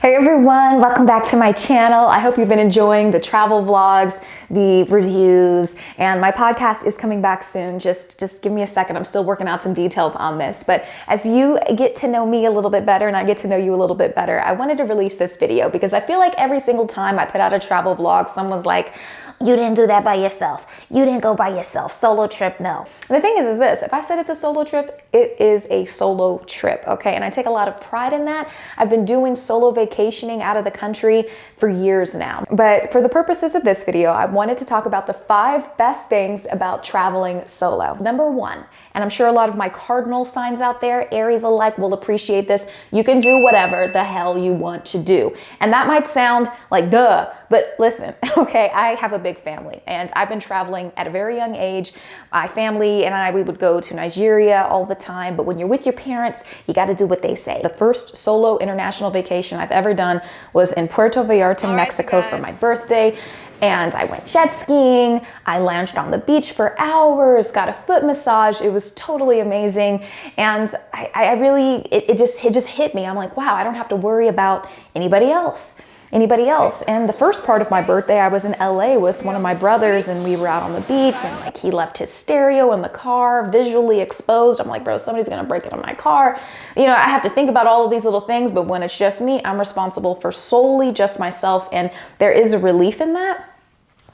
Hey everyone, welcome back to my channel. I hope you've been enjoying the travel vlogs, the reviews, and my podcast is coming back soon. Just give me a second. I'm still working out some details on this, but as you get to know me a little bit better and I get to know you a little bit better, I wanted to release this video because I feel like every single time I put out a travel vlog, someone's like, you didn't do that by yourself. You didn't go by yourself. Solo trip, no. And the thing is this, if I said it's a solo trip, it is a solo trip, okay? And I take a lot of pride in that. I've been doing solo vacationing out of the country for years now. But for the purposes of this video, I wanted to talk about the 5 best things about traveling solo. Number 1, and I'm sure a lot of my cardinal signs out there, Aries alike, will appreciate this. You can do whatever the hell you want to do. And that might sound like duh, but listen, okay, I have a big family and I've been traveling at a very young age. My family and we would go to Nigeria all the time, but when you're with your parents, you got to do what they say. The first solo international vacation I've ever done was in Puerto Vallarta, Mexico for my birthday. And I went jet skiing, I lounged on the beach for hours, got a foot massage. It was totally amazing. And it just hit me. I'm like, wow, I don't have to worry about anybody else. And the first part of my birthday, I was in LA with one of my brothers and we were out on the beach and like he left his stereo in the car, visually exposed. I'm like, bro, somebody's gonna break into my car. You know, I have to think about all of these little things, but when it's just me, I'm responsible for solely just myself. And there is a relief in that.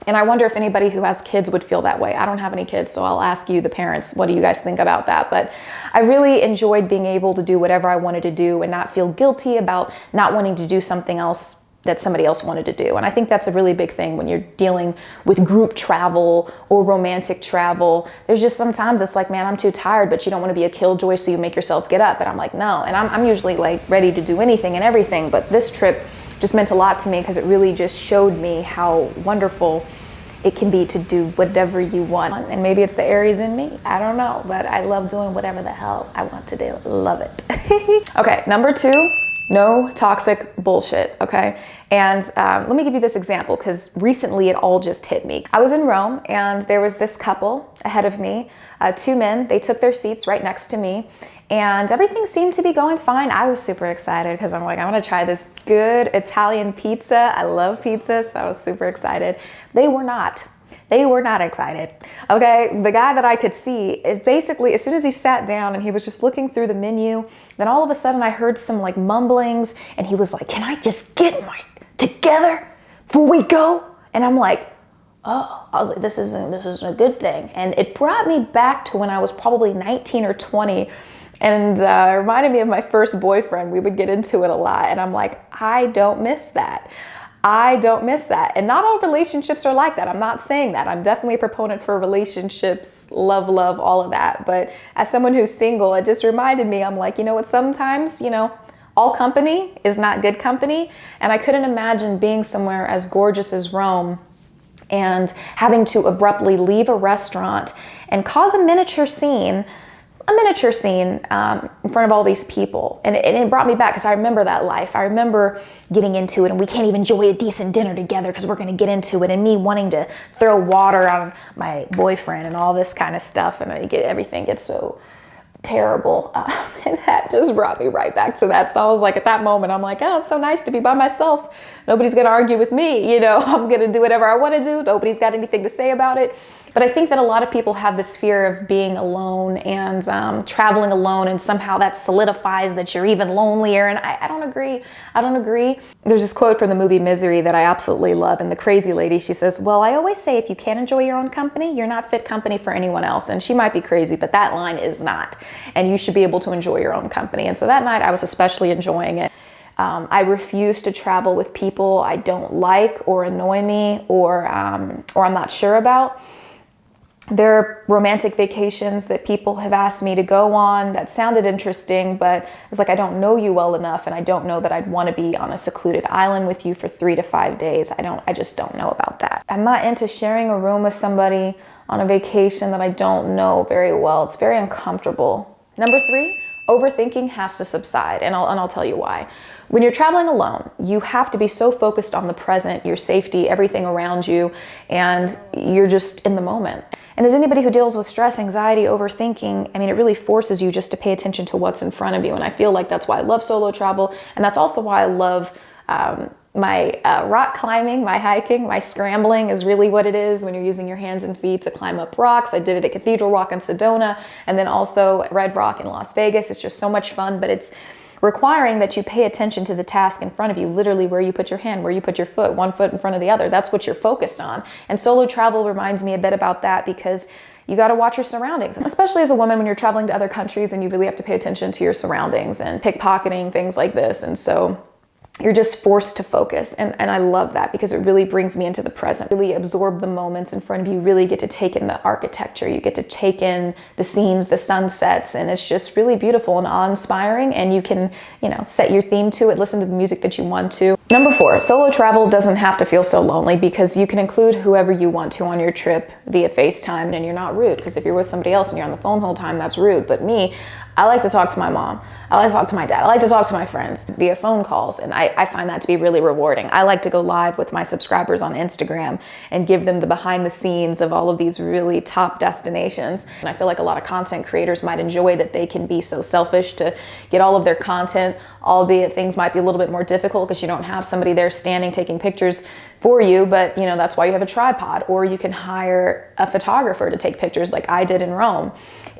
And I wonder if anybody who has kids would feel that way. I don't have any kids, so I'll ask you, the parents, what do you guys think about that? But I really enjoyed being able to do whatever I wanted to do and not feel guilty about not wanting to do something else that somebody else wanted to do. And I think that's a really big thing when you're dealing with group travel or romantic travel. There's just sometimes it's like, man, I'm too tired, but you don't want to be a killjoy, so you make yourself get up. And I'm like, no. And I'm usually like ready to do anything and everything. But this trip just meant a lot to me because it really just showed me how wonderful it can be to do whatever you want. And maybe it's the Aries in me, I don't know, but I love doing whatever the hell I want to do. Love it. Okay, number 2. No toxic bullshit, okay? And let me give you this example because recently it all just hit me. I was in Rome and there was this couple ahead of me, 2 men. They took their seats right next to me and everything seemed to be going fine. I was super excited because I'm like, I want to try this good Italian pizza. I love pizza, so I was super excited. They were not. They were not excited, okay? The guy that I could see is basically, as soon as he sat down and he was just looking through the menu, then all of a sudden I heard some like mumblings and he was like, can I just get my together before we go? And I'm like, oh, I was like, this isn't a good thing. And it brought me back to when I was probably 19 or 20 and it reminded me of my first boyfriend. We would get into it a lot and I'm like, I don't miss that. I don't miss that. And not all relationships are like that. I'm not saying that. I'm definitely a proponent for relationships, love, all of that. But as someone who's single, it just reminded me, I'm like, you know what, sometimes, you know, all company is not good company. And I couldn't imagine being somewhere as gorgeous as Rome and having to abruptly leave a restaurant and cause a miniature scene in front of all these people. And it brought me back because I remember that life. I remember getting into it and we can't even enjoy a decent dinner together because we're going to get into it and me wanting to throw water on my boyfriend and all this kind of stuff. And everything gets so terrible. And that just brought me right back to that. So I was like, at that moment, I'm like, oh, it's so nice to be by myself. Nobody's going to argue with me. You know, I'm going to do whatever I want to do. Nobody's got anything to say about it. But I think that a lot of people have this fear of being alone and traveling alone, and somehow that solidifies that you're even lonelier. And I don't agree. I don't agree. There's this quote from the movie Misery that I absolutely love. And the crazy lady, she says, well, I always say if you can't enjoy your own company, you're not fit company for anyone else. And she might be crazy, but that line is not. And you should be able to enjoy your own company. And so that night I was especially enjoying it. I refuse to travel with people I don't like or annoy me or I'm not sure about. There are romantic vacations that people have asked me to go on that sounded interesting, but it's like, I don't know you well enough and I don't know that I'd want to be on a secluded island with you for 3 to 5 days. I just don't know about that. I'm not into sharing a room with somebody on a vacation that I don't know very well. It's very uncomfortable. Number 3, overthinking has to subside, and I'll tell you why. When you're traveling alone, you have to be so focused on the present, your safety, everything around you, and you're just in the moment. And as anybody who deals with stress, anxiety, overthinking, I mean, it really forces you just to pay attention to what's in front of you. And I feel like that's why I love solo travel. And that's also why I love My rock climbing, my hiking, my scrambling is really what it is when you're using your hands and feet to climb up rocks. I did it at Cathedral Rock in Sedona, and then also Red Rock in Las Vegas. It's just so much fun, but it's requiring that you pay attention to the task in front of you, literally where you put your hand, where you put your foot, one foot in front of the other. That's what you're focused on. And solo travel reminds me a bit about that, because you got to watch your surroundings, especially as a woman when you're traveling to other countries and you really have to pay attention to your surroundings and pickpocketing, things like this. And so you're just forced to focus. And I love that, because it really brings me into the present, really absorb the moments in front of you, really get to take in the architecture. You get to take in the scenes, the sunsets, and it's just really beautiful and awe-inspiring. And you can, set your theme to it, listen to the music that you want to. Number 4, solo travel doesn't have to feel so lonely, because you can include whoever you want to on your trip via FaceTime, and you're not rude, because if you're with somebody else and you're on the phone the whole time, that's rude. But me, I like to talk to my mom. I like to talk to my dad. I like to talk to my friends via phone calls. And I find that to be really rewarding. I like to go live with my subscribers on Instagram and give them the behind the scenes of all of these really top destinations. And I feel like a lot of content creators might enjoy that they can be so selfish to get all of their content, albeit things might be a little bit more difficult because you don't have somebody there standing taking pictures for you, but that's why you have a tripod, or you can hire a photographer to take pictures like I did in Rome.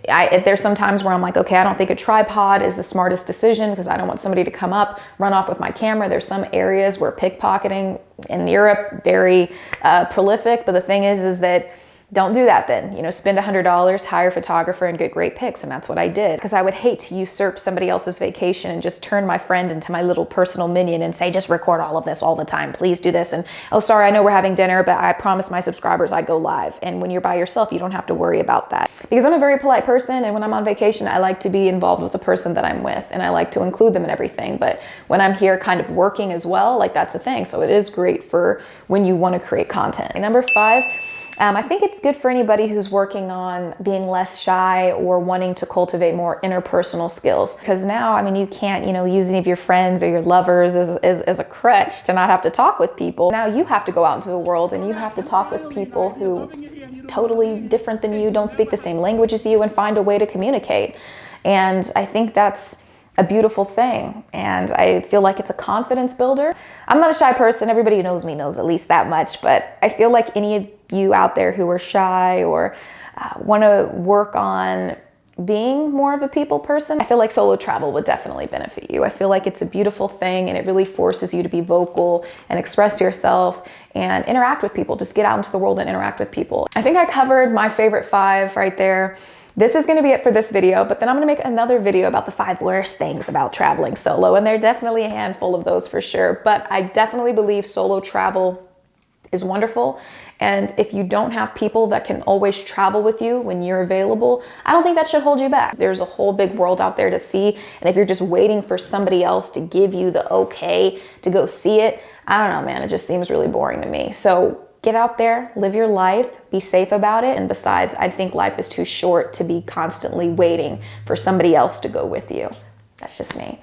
There's some times where I'm like, okay, I don't think a tripod is the smartest decision, because I don't want somebody to come up, run off with my camera. There's some areas where pickpocketing in Europe, very prolific, but the thing is that don't do that then. Spend $100, hire a photographer, and get great pics. And that's what I did, because I would hate to usurp somebody else's vacation and just turn my friend into my little personal minion and say, just record all of this all the time. Please do this. And, oh, sorry, I know we're having dinner, but I promised my subscribers I'd go live. And when you're by yourself, you don't have to worry about that. Because I'm a very polite person, and when I'm on vacation, I like to be involved with the person that I'm with, and I like to include them in everything. But when I'm here kind of working as well, like, that's a thing. So it is great for when you want to create content. Number 5, I think it's good for anybody who's working on being less shy or wanting to cultivate more interpersonal skills. Because now, you can't, use any of your friends or your lovers as a crutch to not have to talk with people. Now you have to go out into the world and you have to talk with people who totally different than you, don't speak the same language as you, and find a way to communicate. And I think that's a beautiful thing. And I feel like it's a confidence builder. I'm not a shy person. Everybody who knows me knows at least that much, but I feel like any of you out there who are shy or want to work on being more of a people person, I feel like solo travel would definitely benefit you. I feel like it's a beautiful thing, and it really forces you to be vocal and express yourself and interact with people. Just get out into the world and interact with people. I think I covered my favorite 5 right there. This is going to be it for this video, but then I'm going to make another video about the 5 worst things about traveling solo, and there are definitely a handful of those for sure. But I definitely believe solo travel is wonderful, and if you don't have people that can always travel with you when you're available, I don't think that should hold you back. There's a whole big world out there to see, and if you're just waiting for somebody else to give you the okay to go see it, I don't know, man, it just seems really boring to me. So get out there, live your life, be safe about it. And besides, I think life is too short to be constantly waiting for somebody else to go with you. That's just me.